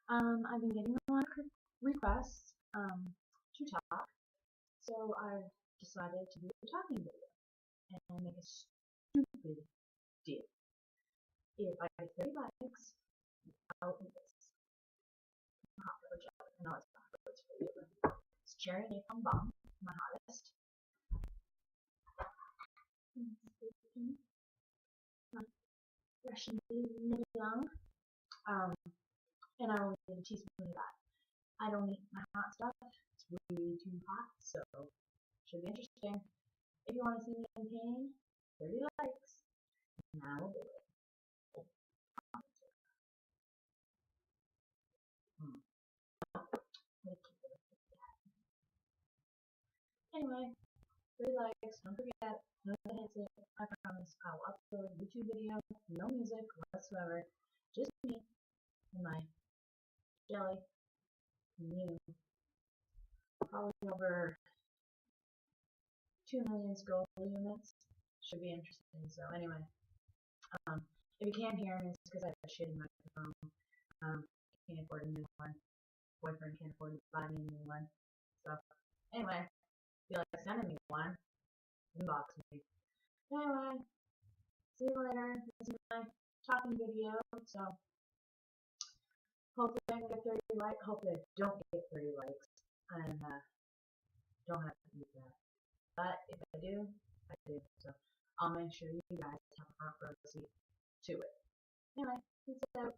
I've been getting a lot of requests to talk, so I've decided to do a talking video and make a stupid deal. If I get 30 likes, I'll eat this hot pepper jelly. I know it's not good for you, but it's cherry napalm bomb, my hottest. My Russian young. Um, and I only need a teaspoon of that. I don't eat my hot stuff. It's way too hot, so should be interesting. If you want to see me in pain, 30 likes, and I will do it. Anyway, 30 likes, don't forget, no one hits it. I promise I will upload a YouTube video, no music whatsoever, just me and my jelly and you. Probably over 2 million Scoville units. Should be interesting. So anyway, if you can't hear me, it's because I have a shitty microphone. Can't afford a new one. Boyfriend can't afford to buy me a new one. So anyway, if you like sending me one, inbox me. Anyway, see you later. This is my talking video. So hopefully I can get 30 likes. Hopefully I don't get 30 likes. And don't have to use that. But if I do, I do. So I'll make sure you guys have a front row seat to it. Anyway, peace out.